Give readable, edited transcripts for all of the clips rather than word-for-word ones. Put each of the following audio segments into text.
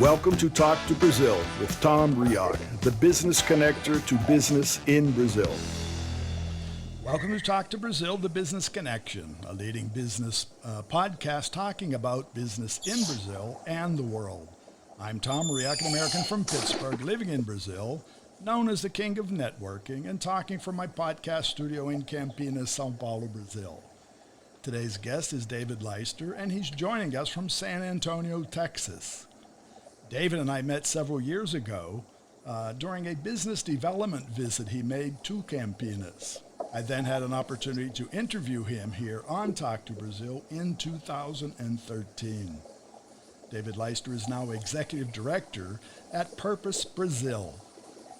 Welcome to Talk to Brazil with Tom Reaoch, the business connector to business in Brazil. Welcome to Talk to Brazil, the Business Connection, a leading business podcast talking about business in Brazil and the world. I'm Tom Reaoch, an American from Pittsburgh, living in Brazil, known as the King of Networking, and talking from my podcast studio in Campinas, São Paulo, Brazil. Today's guest is David Leister, and he's joining us from San Antonio, Texas. David and I met several years ago during a business development visit he made to Campinas. I then had an opportunity to interview him here on Talk to Brazil in 2013. David Leister is now Executive Director at Purpose Brazil.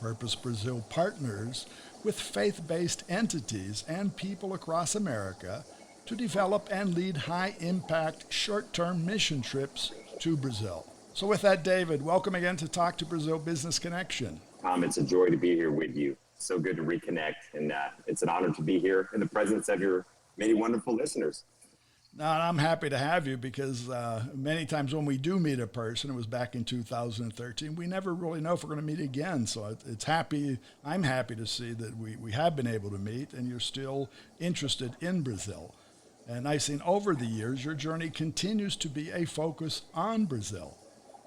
Purpose Brazil partners with faith-based entities and people across America to develop and lead high-impact short-term mission trips to Brazil. So with that, David, welcome again to Talk to Brazil Business Connection. Tom, it's a joy to be here with you. So good to reconnect, and it's an honor to be here in the presence of your many wonderful listeners. No, and I'm happy to have you because many times when we do meet a person, it was back in 2013, we never really know if we're going to meet again. So I'm happy to see that we have been able to meet and you're still interested in Brazil. And I've seen over the years, your journey continues to be a focus on Brazil.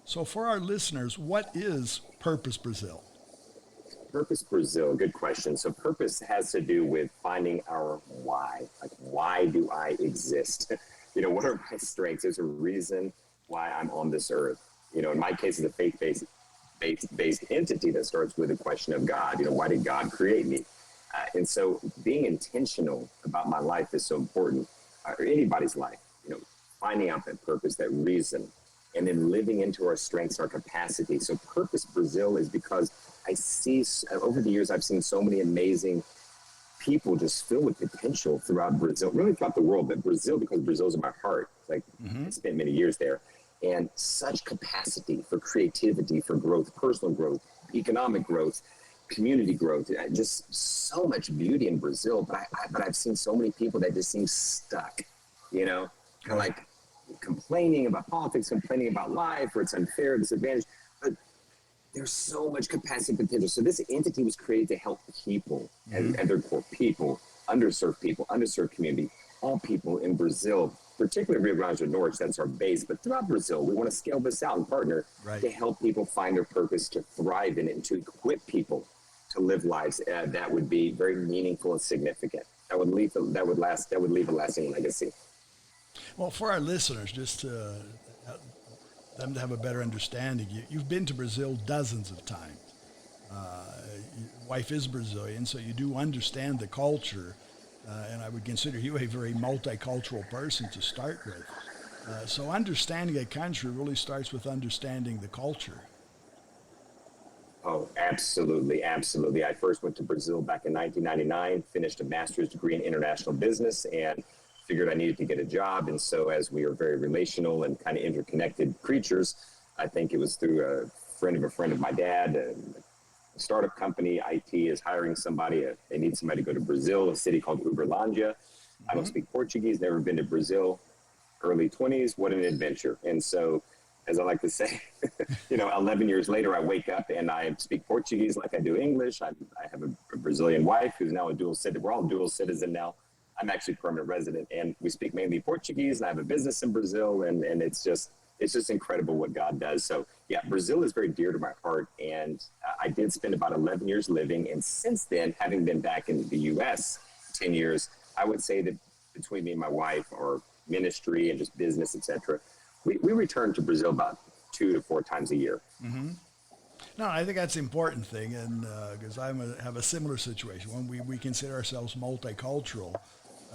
So for our listeners, what is Purpose Brazil? Purpose Brazil, good question. So purpose has to do with finding our why. Like, why do I exist? What are my strengths? There's a reason why I'm on this earth. In my case, it's a faith-based entity that starts with the question of God. Why did God create me? And so being intentional about my life is so important, or anybody's life, finding out that purpose, that reason, and then living into our strengths, our capacity. So Purpose Brazil is because I see, over the years, I've seen so many amazing people just filled with potential throughout Brazil, really throughout the world, but Brazil, because Brazil's in my heart. I spent many years there, and such capacity for creativity, for growth, personal growth, economic growth, community growth, just so much beauty in Brazil. But I've seen so many people that just seem stuck, kind of like complaining about politics, complaining about life, or it's unfair, disadvantage. But there's so much capacity and potential. So this entity was created to help people, and their core people, underserved community, all people in Brazil, particularly Rio Grande do Norte, that's our base. But throughout Brazil, we want to scale this out and partner to help people find their purpose, to thrive in it, and to equip people to live lives that would be very meaningful and significant. That would leave a lasting legacy. Well, for our listeners, just to them to have a better understanding, you've been to Brazil dozens of times. Your wife is Brazilian, so you do understand the culture, and I would consider you a very multicultural person to start with. So understanding a country really starts with understanding the culture. Oh, absolutely, absolutely. I first went to Brazil back in 1999, finished a master's degree in international business, and figured I needed to get a job. And so as we are very relational and kind of interconnected creatures, I think it was through a friend of my dad, a startup company, IT is hiring somebody. They need somebody to go to Brazil, a city called Uberlândia. I don't speak Portuguese, never been to Brazil, early 20s. What an adventure. And so, as I like to say, 11 years later, I wake up and I speak Portuguese like I do English. I have a Brazilian wife who's now a dual citizen. We're all dual citizen now. I'm actually permanent resident, and we speak mainly Portuguese, and I have a business in Brazil, and it's just incredible what God does. So yeah, Brazil is very dear to my heart, and I did spend about 11 years living, and since then, having been back in the U.S. 10 years, I would say that between me and my wife, our ministry and just business, etc., we return to Brazil about 2 to 4 times a year. No, I think that's the important thing, and because I have a similar situation. When we consider ourselves multicultural,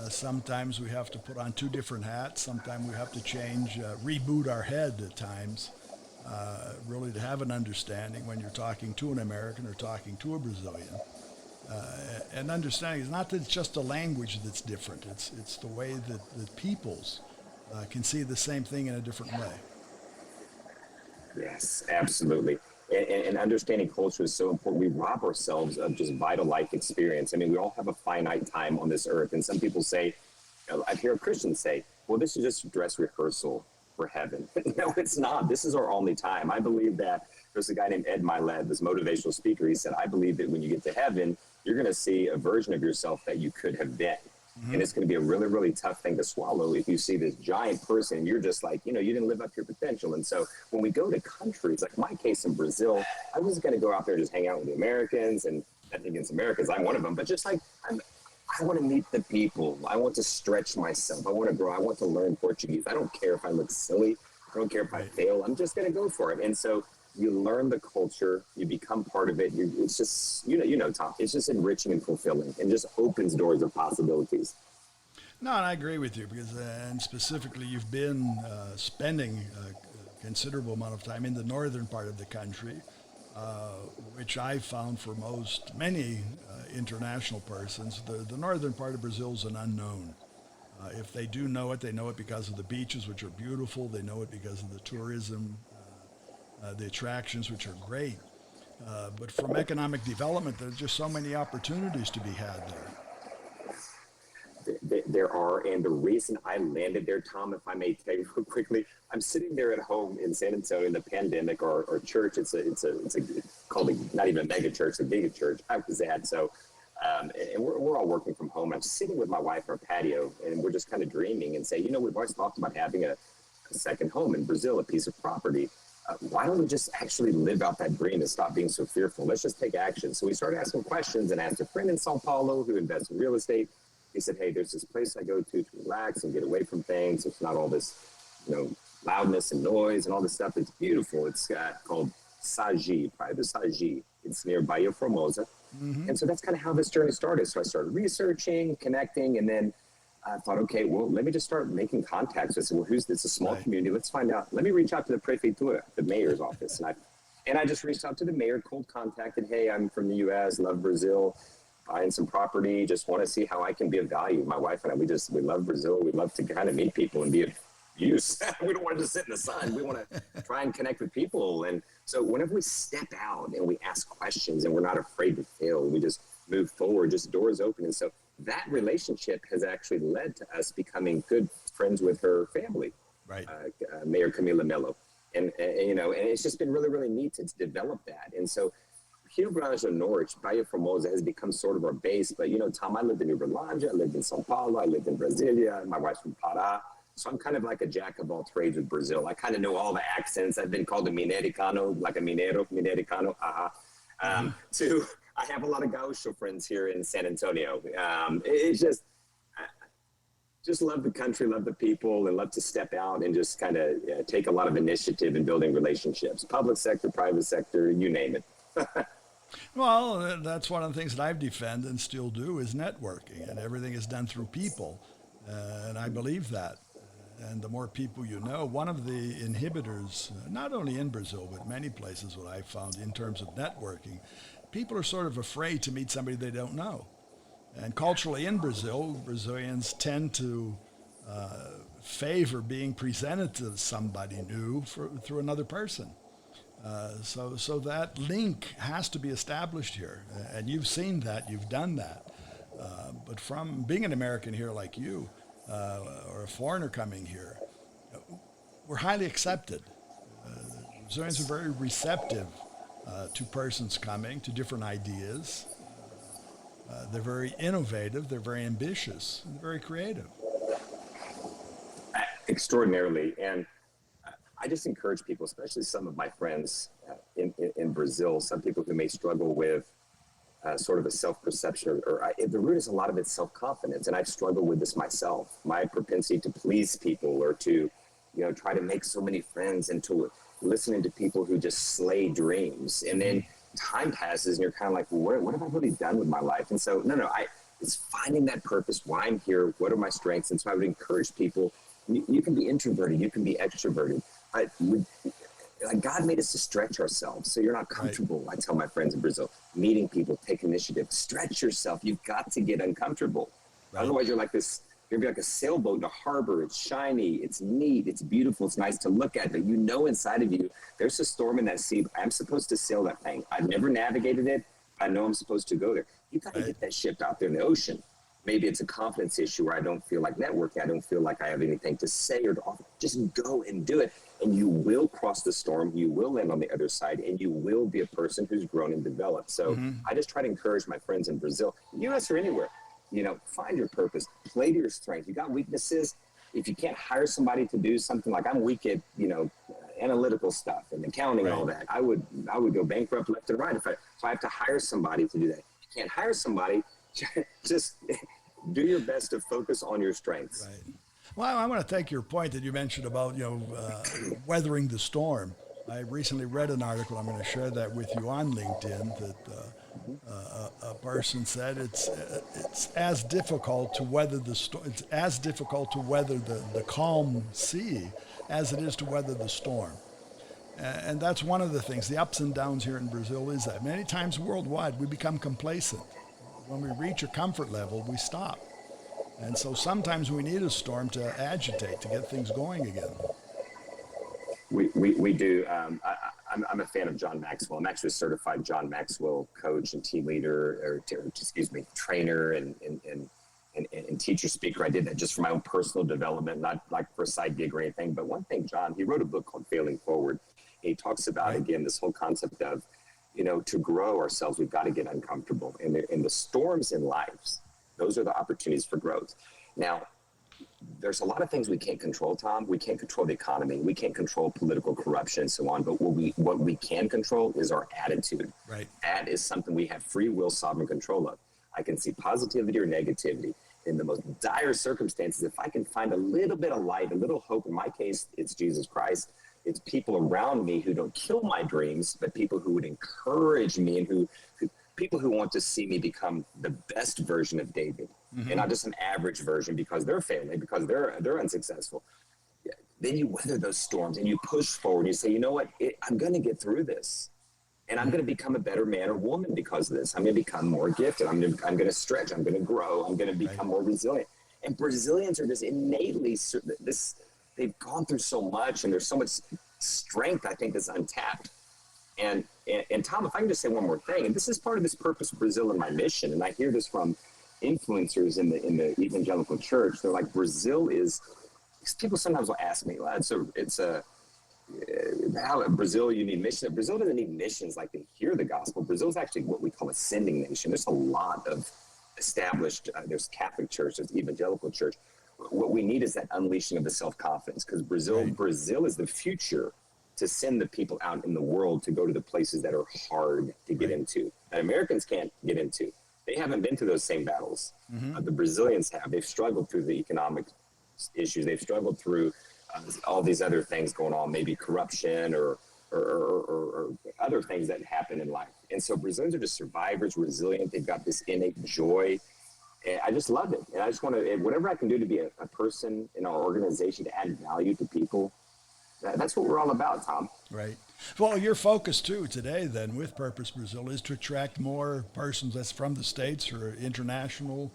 sometimes we have to put on 2 different hats. Sometimes we have to change, reboot our head at times, really to have an understanding when you're talking to an American or talking to a Brazilian. And understanding is not that it's just a language that's different. It's the way that peoples can see the same thing in a different way. Yes, absolutely. And understanding culture is so important. We rob ourselves of just vital life experience. I mean, we all have a finite time on this earth. And some people say, I hear Christians say, well, this is just a dress rehearsal for heaven. No, it's not. This is our only time. I believe that there's a guy named Ed Milet, this motivational speaker. He said, I believe that when you get to heaven, you're going to see a version of yourself that you could have been. Mm-hmm. And it's going to be a really, really tough thing to swallow if you see this giant person and you're just like, you didn't live up to your potential. And so when we go to countries, like my case in Brazil, I wasn't going to go out there and just hang out with the Americans, and nothing against Americans, I'm one of them, but just like, I want to meet the people. I want to stretch myself. I want to grow. I want to learn Portuguese. I don't care if I look silly. I don't care if I fail. I'm just going to go for it. And so you learn the culture, you become part of it. It's just, Tom, it's just enriching and fulfilling and just opens doors of possibilities. No, and I agree with you because, and specifically, you've been spending a considerable amount of time in the northern part of the country, which I found for many international persons, the northern part of Brazil is an unknown. If they do know it, they know it because of the beaches, which are beautiful. They know it because of the tourism, the attractions, which are great. But from economic development, there's just so many opportunities to be had there. There are, and the reason I landed there, Tom, if I may tell you real quickly, I'm sitting there at home in San Antonio in the pandemic, or church. It's called not even a mega church, a giga church. I was at and we're all working from home. I'm sitting with my wife on our patio, and we're just kind of dreaming and say, we've always talked about having a second home in Brazil, a piece of property. Why don't we just actually live out that dream and stop being so fearful? Let's just take action. So we started asking questions and asked a friend in São Paulo who invests in real estate. He said, hey, there's this place I go to relax and get away from things. It's not all this, loudness and noise and all this stuff. It's beautiful. It's called Sagi, Private Sagi. It's near Bahia Formosa. Mm-hmm. And so that's kind of how this journey started. So I started researching, connecting, and then I thought, okay, well, let me just start making contacts. I said, well, who's this? A small community. Let's find out. Let me reach out to the prefeitura, the mayor's office. And I just reached out to the mayor, cold contacted. Hey, I'm from the U.S., love Brazil, buying some property, just want to see how I can be of value. My wife and I, we love Brazil. We love to kind of meet people and be of use. We don't want to just sit in the sun. We want to try and connect with people. And so whenever we step out and we ask questions and we're not afraid to fail, we just move forward, just doors open. And so that relationship has actually led to us becoming good friends with her family, right? Mayor Camila Mello. And it's just been really, really neat to develop that. And so Rio Grande do Norte, Bahia Formosa has become sort of our base. But, Tom, I lived in Uberlândia, I lived in São Paulo, I lived in Brasilia, my wife's from Pará. So I'm kind of like a jack of all trades with Brazil. I kind of know all the accents. I've been called a Mineiricano, like a Mineiricano, I have a lot of Gaúcho friends here in San Antonio. It's just love the country, love the people, and love to step out and just kind of take a lot of initiative in building relationships. Public sector, private sector, you name it. Well, that's one of the things that I've defended and still do is networking, and everything is done through people. And I believe that. And the more people you know, one of the inhibitors, not only in Brazil, but many places, what I've found in terms of networking, people are sort of afraid to meet somebody they don't know. And culturally in Brazil, Brazilians tend to favor being presented to somebody new through another person. So that link has to be established here. And you've seen that, you've done that. But from being an American here like you, or a foreigner coming here, we're highly accepted. Brazilians are very receptive to persons coming, to different ideas. They're very innovative, they're very ambitious, and very creative. Extraordinarily. And I just encourage people, especially some of my friends in Brazil, some people who may struggle with sort of a self-perception, the root is a lot of it's self-confidence. And I've struggled with this myself. My propensity to please people or to, try to make so many friends and to listening to people who just slay dreams. And then time passes and you're kind of like, well, what have I really done with my life? And so, it's finding that purpose, why I'm here, what are my strengths? And so I would encourage people, you can be introverted, you can be extroverted. God made us to stretch ourselves. So you're not comfortable. Right. I tell my friends in Brazil, meeting people, take initiative, stretch yourself. You've got to get uncomfortable. Right. Otherwise you're like this, you're gonna be like a sailboat in a harbor. It's shiny, it's neat, it's beautiful, it's nice to look at, but inside of you, there's a storm in that sea. I'm supposed to sail that thing. I've never navigated it. I know I'm supposed to go there. You got to get that ship out there in the ocean. Maybe it's a confidence issue where I don't feel like networking. I don't feel like I have anything to say or to offer. Just go and do it. And you will cross the storm. You will land on the other side, and you will be a person who's grown and developed. So I just try to encourage my friends in Brazil, US or anywhere, find your purpose, play to your strengths. You got weaknesses. If you can't hire somebody to do something, like I'm weak at, analytical stuff and accounting and all that, I would go bankrupt left and right. So I have to hire somebody to do that. If you can't hire somebody, just do your best to focus on your strengths. Right. Well, I want to take your point that you mentioned about, weathering the storm. I recently read an article, I'm going to share that with you on LinkedIn, that a person said it's as difficult to weather the storm. It's as difficult to weather the calm sea as it is to weather the storm. And that's one of the things, the ups and downs here in Brazil is that many times worldwide we become complacent. When we reach a comfort level, we stop. And so sometimes we need a storm to agitate, to get things going again. We do. I'm a fan of John Maxwell. I'm actually a certified John Maxwell coach and team leader, trainer and teacher speaker. I did that just for my own personal development, not like for a side gig or anything. But one thing, John, he wrote a book called Failing Forward. He talks about, again, this whole concept of, to grow ourselves, we've got to get uncomfortable. And the storms in life, those are the opportunities for growth. Now, there's a lot of things we can't control, Tom. We can't control the economy. We can't control political corruption and so on. But what we can control is our attitude. Right. That is something we have free will, sovereign control of. I can see positivity or negativity. In the most dire circumstances, if I can find a little bit of light, a little hope, in my case, it's Jesus Christ. It's people around me who don't kill my dreams, but people who would encourage me and people who want to see me become the best version of David, and not just an average version because they're failing, because they're unsuccessful. Then you weather those storms and you push forward. You say, you know what? I'm going to get through this, and I'm going to become a better man or woman because of this. I'm going to become more gifted. I'm going to stretch. I'm going to grow. I'm going to become more resilient. And Brazilians are just innately this. They've gone through so much, and there's so much strength, I think, that's untapped. And Tom, if I can just say one more thing, and this is part of this Purpose Brazil and my mission, and I hear this from influencers in the evangelical church. They're like, Brazil is. People sometimes will ask me, well, how Brazil, you need mission. Brazil doesn't need missions like they hear the gospel. Brazil is actually what we call a sending nation. There's a lot of established. There's Catholic church, there's evangelical church. What we need is that unleashing of the self-confidence, because Brazil is the future to send the people out in the world to go to the places that are hard to get into, that Americans can't get into. They haven't been through those same battles. The Brazilians have. They've struggled through the economic issues. They've struggled through all these other things going on, maybe corruption or other things that happen in life. And so Brazilians are just survivors, resilient. They've got this innate joy. And I just love it. And I just want to, whatever I can do to be a person in our organization to add value to people, that's what we're all about, Tom. Right. Well, your focus too today then with Purpose Brazil is to attract more persons that's from the States or international,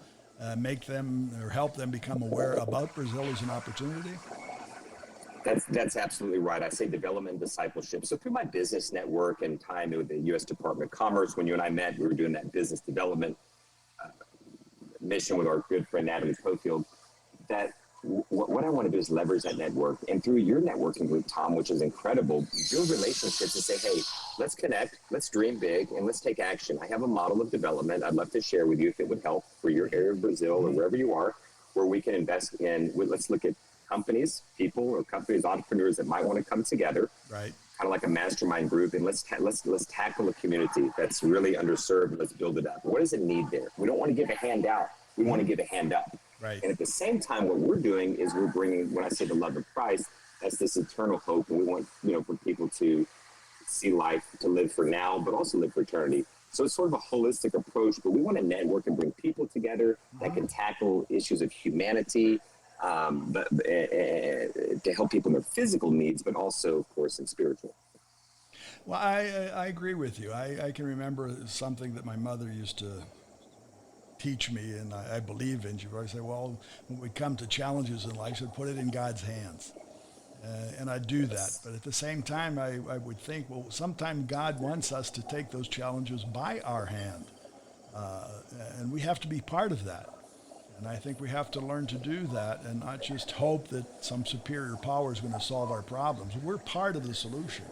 make them or help them become aware about Brazil as an opportunity. That's absolutely right. I say development and discipleship. So through my business network and time with the U.S. Department of Commerce, when you and I met, we were doing that business development mission with our good friend Natalie Cofield, that what I want to do is leverage that network. And through your networking group, Tom, which is incredible, build relationships and say, hey, let's connect, let's dream big, and let's take action. I have a model of development I'd love to share with you if it would help for your area of Brazil or wherever you are, where we can invest in, let's look at companies, people or companies, entrepreneurs that might want to come together. Right. Kind of like a mastermind group, and let's tackle a community that's really underserved, and let's build it up. What does it need there? We don't want to give a handout. We want to give a hand up. Right. And at the same time, what we're doing is we're bringing, when I say the love of Christ, that's this eternal hope. And we want, for people to see life, to live for now, but also live for eternity. So it's sort of a holistic approach, but we want to network and bring people together that can tackle issues of humanity, but to help people in their physical needs, but also, of course, in spiritual. Well, I agree with you. I can remember something that my mother used to teach me, and I believe in. She always say, well, when we come to challenges in life, should put it in God's hands. And I do that. But at the same time, I would think, well, sometimes God wants us to take those challenges by our hand. And we have to be part of that. And I think we have to learn to do that and not just hope that some superior power is going to solve our problems. We're part of the solution.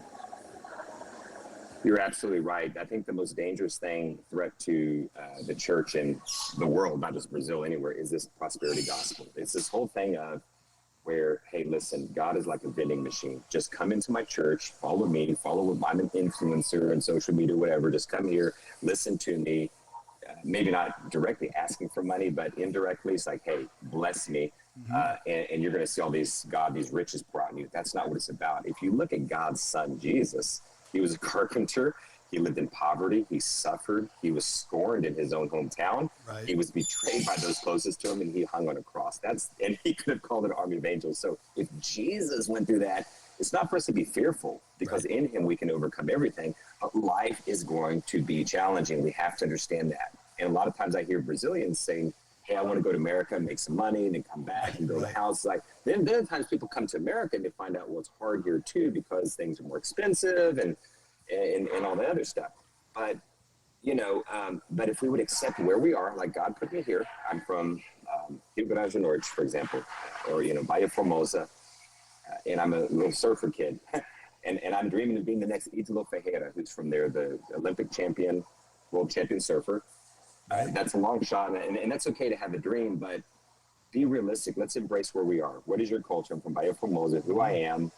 You're absolutely right. I think the most dangerous threat to the church and the world, not just Brazil, anywhere, is this prosperity gospel. It's this whole thing of where, hey, listen, God is like a vending machine. Just come into my church, follow me, I'm an influencer on social media, whatever. Just come here, listen to me. Maybe not directly asking for money, but indirectly, it's like, hey, bless me. And you're going to see all these riches pour out on you. That's not what it's about. If you look at God's son, Jesus, he was a carpenter. He lived in poverty. He suffered. He was scorned in his own hometown. Right. He was betrayed by those closest to him, and he hung on a cross. And he could have called it an army of angels. So if Jesus went through that, it's not for us to be fearful, because in him we can overcome everything. But life is going to be challenging. We have to understand that. And a lot of times I hear Brazilians saying, hey, I want to go to America and make some money and then come back and build a house. Like then other times people come to America and they find out, well, it's hard here too, because things are more expensive and all the other stuff. But, but if we would accept where we are, like God put me here, I'm from Rio Grande do Norte, for example, or, Bahia Formosa, and I'm a little surfer kid. and I'm dreaming of being the next Ítalo Ferreira, who's from there, the Olympic champion, world champion surfer. That's a long shot, and that's okay to have a dream, but be realistic. Let's embrace where we are. What is your culture? I'm from Bahia Formosa, who I am,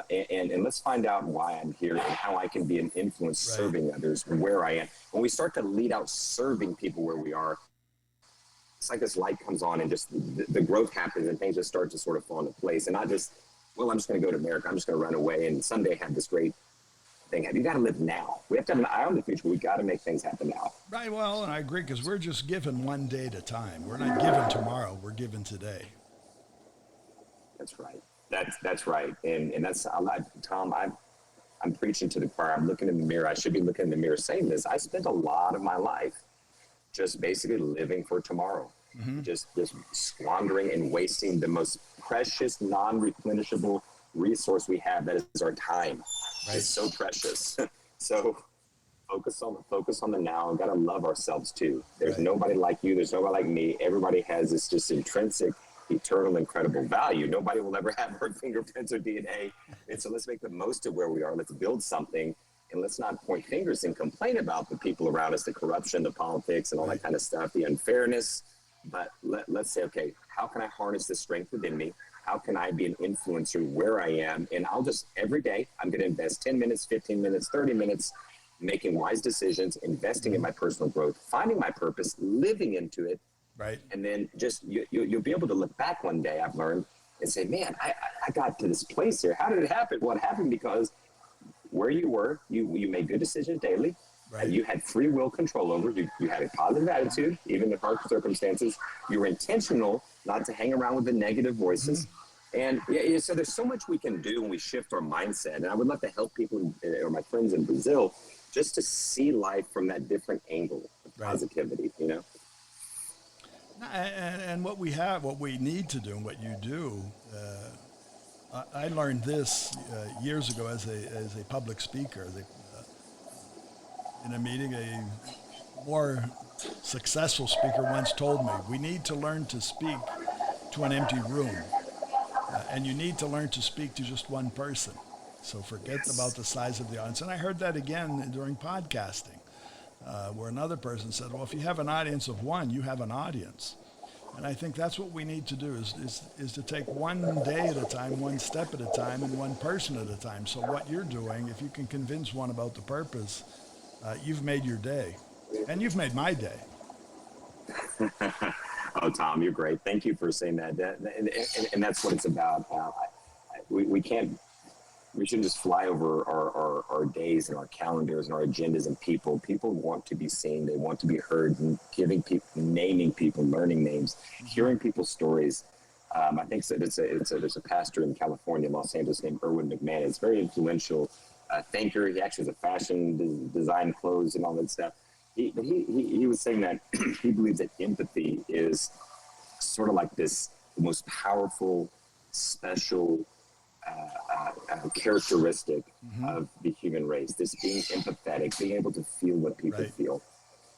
and let's find out why I'm here and how I can be an influence serving others where I am. When we start to lead out serving people where we are, it's like this light comes on and just the growth happens and things just start to sort of fall into place, and not just, well, I'm just going to go to America, I'm just going to run away and someday have this great thing. You got to live now. We have to have an eye on the future. We got to make things happen now. Right. Well, and I agree, because we're just given one day at a time. We're not given tomorrow. We're given today. That's right. That's right. And that's a lot. Tom, I'm preaching to the choir. I'm looking in the mirror. I should be looking in the mirror saying this. I spent a lot of my life just basically living for tomorrow, just squandering and wasting the most precious, non-replenishable resource we have, that is our time. It's so precious. So focus on the now. We've got to love ourselves too. There's nobody like you. There's nobody like me. Everybody has this just intrinsic, eternal, incredible value. Nobody will ever have our fingerprints or DNA. And so let's make the most of where we are. Let's build something, and let's not point fingers and complain about the people around us, the corruption, the politics, and all that kind of stuff, the unfairness. But let's say, okay, how can I harness the strength within me? How can I be an influencer where I am? And I'll just, every day, I'm going to invest 10 minutes, 15 minutes, 30 minutes, making wise decisions, investing in my personal growth, finding my purpose, living into it. Right. And then just, you'll be able to look back one day, I've learned, and say, man, I got to this place here. How did it happen? Well, it happened because where you were, you made good decisions daily. Right. You had free will control over. You had a positive attitude, even in hard circumstances. You were intentional not to hang around with the negative voices. And so there's so much we can do when we shift our mindset. And I would love to help people, or my friends in Brazil, just to see life from that different angle of positivity, And what we need to do, and what you do, I learned this years ago as a public speaker. In a meeting, a more successful speaker once told me, we need to learn to speak to an empty room, and you need to learn to speak to just one person. So forget about the size of the audience. And I heard that again during podcasting, where another person said, well, if you have an audience of one, you have an audience. And I think that's what we need to do is to take one day at a time, one step at a time, and one person at a time. So what you're doing, if you can convince one about the purpose, you've made your day, and you've made my day. Oh, Tom, you're great. Thank you for saying that. And that's what it's about. We shouldn't just fly over our days and our calendars and our agendas and people. People want to be seen. They want to be heard, and naming people, learning names, hearing people's stories. I think there's a pastor in California, Los Angeles, named Erwin McMahon. It's very influential. Thinker. He actually has a fashion design clothes and all that stuff. He was saying that he believes that empathy is sort of like this most powerful, special characteristic of the human race. This being empathetic, being able to feel what people feel.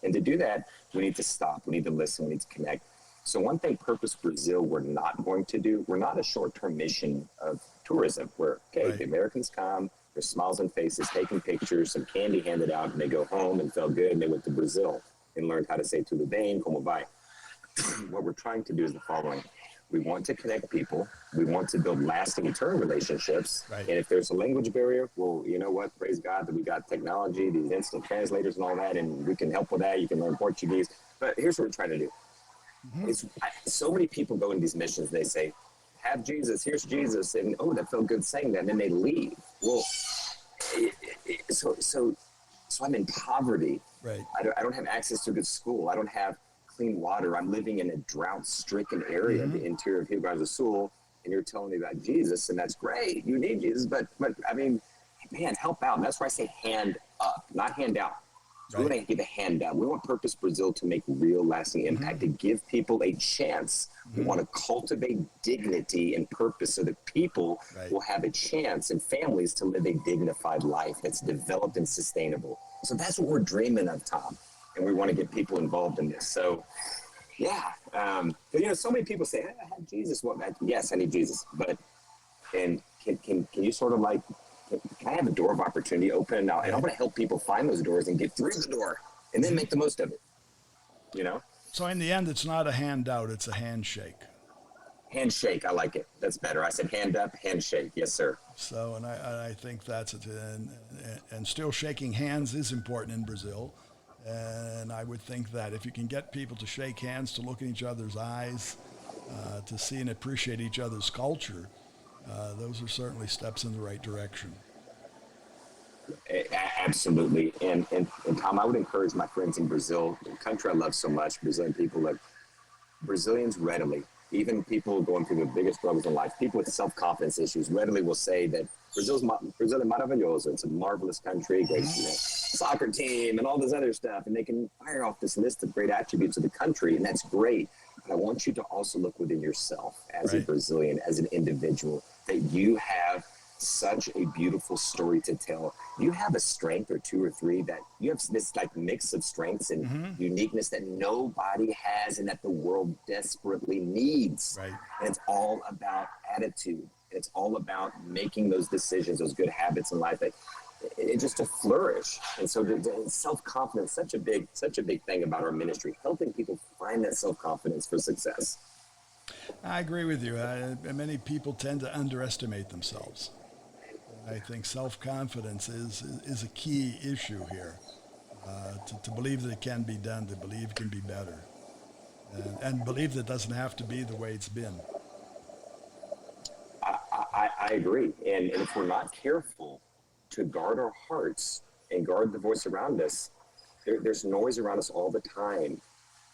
And to do that, we need to stop. We need to listen. We need to connect. So one thing Purpose Brazil we're not going to do, we're not a short-term mission of tourism where, okay, the Americans come, there's smiles on faces, taking pictures, some candy handed out, and they go home and felt good, and they went to Brazil and learned how to say tudo bem, como vai. What we're trying to do is the following. We want to connect people. We want to build lasting, eternal relationships. Right. And if there's a language barrier, well, you know what? Praise God that we got technology, these instant translators and all that, and we can help with that. You can learn Portuguese. But here's what we're trying to do. So many people go in these missions. They say, have Jesus, here's Jesus. And, oh, that felt good saying that. And then they leave. Well, so I'm in poverty. Right. I don't have access to a good school. I don't have clean water. I'm living in a drought-stricken area in the interior of Rio Grande do Sul, and you're telling me about Jesus, and that's great. You need Jesus, but I mean, man, help out. And that's why I say hand up, not hand out. So we want to give a hand up. We want Purpose Brazil to make real, lasting impact, to give people a chance. We want to cultivate dignity and purpose so that people will have a chance and families to live a dignified life that's developed and sustainable. So that's what we're dreaming of, Tom. And we want to get people involved in this. So, yeah. But, you know, so many people say, I have Jesus. Well, yes, I need Jesus. But, and can you sort of like, can I have a door of opportunity open now? And I want to help people find those doors and get through the door and then make the most of it, you know? So in the end, it's not a handout, it's a handshake. Handshake, I like it. That's better. I said hand up, handshake. Yes, sir. So, and I think that's it. And still shaking hands is important in Brazil. And I would think that if you can get people to shake hands, to look in each other's eyes, to see and appreciate each other's culture, those are certainly steps in the right direction. Absolutely. And Tom, I would encourage my friends in Brazil, the country I love so much, Brazilian people, like Brazilians readily, even people going through the biggest struggles in life, people with self-confidence issues readily will say that Brazil is maravilhoso. It's a marvelous country, great soccer team and all this other stuff. And they can fire off this list of great attributes of the country, and that's great. But I want you to also look within yourself as a Brazilian, as an individual, that you have such a beautiful story to tell. You have a strength or two or three that you have this like mix of strengths and uniqueness that nobody has and that the world desperately needs. Right. And it's all about attitude. It's all about making those decisions, those good habits in life, it just to flourish. And so the self-confidence, such a big thing about our ministry, helping people find that self-confidence for success. I agree with you. Many people tend to underestimate themselves. I think self-confidence is a key issue here. To believe that it can be done, to believe it can be better, and believe that it doesn't have to be the way it's been. I agree. And if we're not careful to guard our hearts and guard the voice around us, there's noise around us all the time,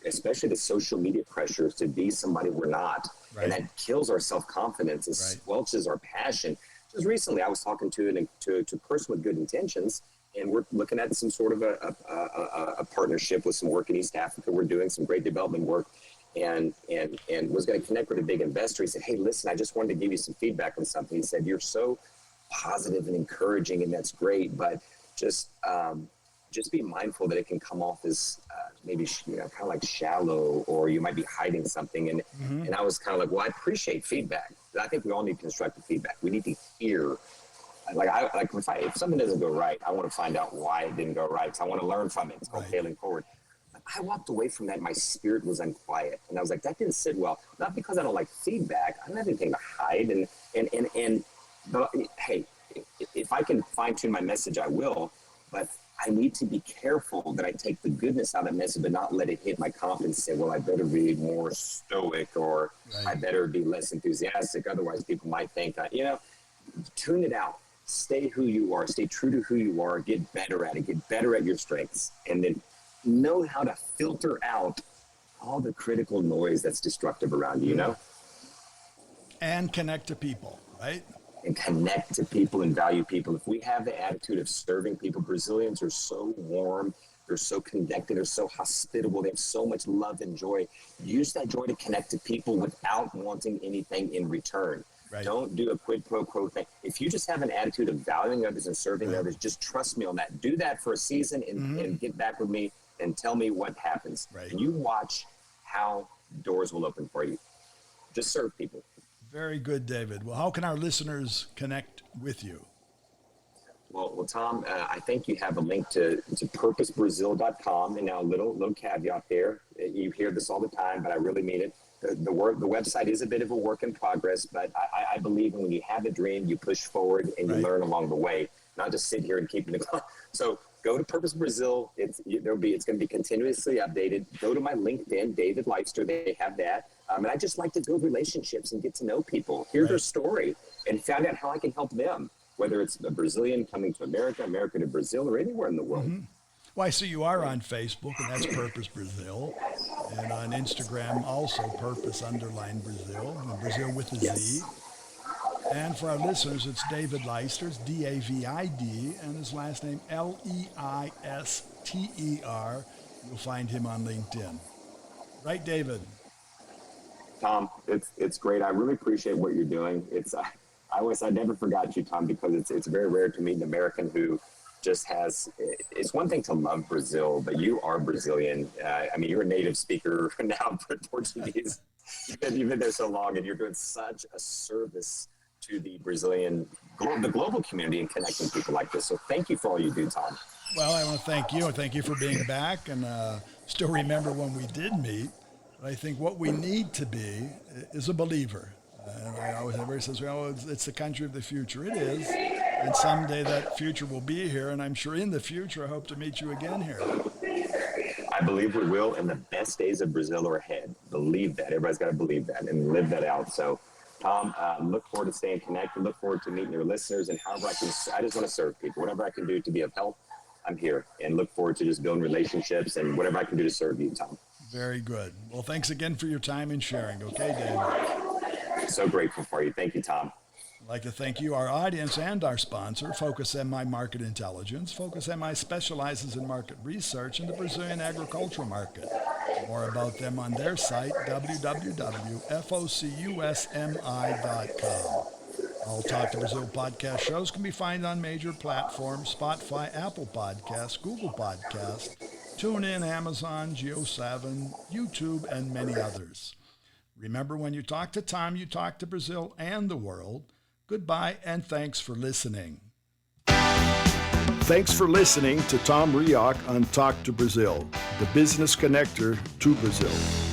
especially the social media pressures to be somebody we're not. And that kills our self-confidence. It squelches our passion. Just recently, I was talking to a person with good intentions, and we're looking at some sort of a partnership with some work in East Africa. We're doing some great development work. And was going to connect with a big investor. He said, hey, listen, I just wanted to give you some feedback on something. He said, you're so positive and encouraging, and that's great, but just be mindful that it can come off as maybe, kind of like shallow, or you might be hiding something. And I was kind of like, well, I appreciate feedback. I think we all need constructive feedback. We need to hear. If something doesn't go right, I want to find out why it didn't go right. So I want to learn from it. It's called failing forward. I walked away from that. My spirit was unquiet. And I was like, that didn't sit well. Not because I don't like feedback. I don't have anything to hide. But hey, if I can fine tune my message, I will. But I need to be careful that I take the goodness out of that message, but not let it hit my confidence and say, well, I better be more stoic, or I better be less enthusiastic. Otherwise, people might think, tune it out. Stay who you are. Stay true to who you are. Get better at it. Get better at your strengths. And then know how to filter out all the critical noise that's destructive around you, And connect to people, right? And connect to people and value people. If we have the attitude of serving people, Brazilians are so warm, they're so connected, they're so hospitable, they have so much love and joy. Use that joy to connect to people without wanting anything in return. Don't do a quid pro quo thing. If you just have an attitude of valuing others and serving others, just trust me on that. Do that for a season and get back with me and tell me what happens. And you watch how doors will open for you. Just serve people. Very good, David. Well, how can our listeners connect with you? Well, Tom, I think you have a link to purposebrazil.com, and now a little caveat there. You hear this all the time, but I really mean it. The website is a bit of a work in progress, but I believe when you have a dream, you push forward and you learn along the way, not just sit here and keep it. So go to Purpose Brazil. It's going to be continuously updated. Go to my LinkedIn, David Leister. They have that. And I just like to build relationships and get to know people, hear their story, and find out how I can help them, whether it's a Brazilian coming to America, America to Brazil, or anywhere in the world. Mm-hmm. Well, I see you are on Facebook, and that's Purpose Brazil. And on Instagram, also Purpose_Brazil, Brazil with a Z. And for our listeners, it's David Leister, it's D-A-V-I-D, and his last name, L-E-I-S-T-E-R. You'll find him on LinkedIn. Right, David? Tom, it's great. I really appreciate what you're doing. I never forgot you, Tom, because it's very rare to meet an American who just has, it's one thing to love Brazil, but you are Brazilian. I mean, you're a native speaker now, Portuguese. You've been there so long, and you're doing such a service to the the global community and connecting people like this. So thank you for all you do, Tom. Well, I want to thank you. Thank you for being back, and still remember when we did meet. But I think what we need to be is a believer. And everybody says, well, it's the country of the future. It is. And someday that future will be here. And I'm sure in the future, I hope to meet you again here. I believe we will. And the best days of Brazil are ahead. Believe that. Everybody's got to believe that and live that out. So, Tom, look forward to staying connected. Look forward to meeting your listeners. And however I just want to serve people. Whatever I can do to be of help, I'm here. And look forward to just building relationships and whatever I can do to serve you, Tom. Very good. Well, thanks again for your time and sharing. Okay, David? So grateful for you. Thank you, Tom. I'd like to thank you, our audience, and our sponsor, Focus MI Market Intelligence. Focus MI specializes in market research in the Brazilian agricultural market. More about them on their site, www.focusmi.com. All Talk to Brazil podcast shows can be found on major platforms: Spotify, Apple Podcasts, Google Podcasts, TuneIn, Amazon, Geo7, YouTube, and many others. Remember, when you talk to Tom, you talk to Brazil and the world. Goodbye, and thanks for listening. Thanks for listening to Tom Reaoch on Talk to Brazil, the business connector to Brazil.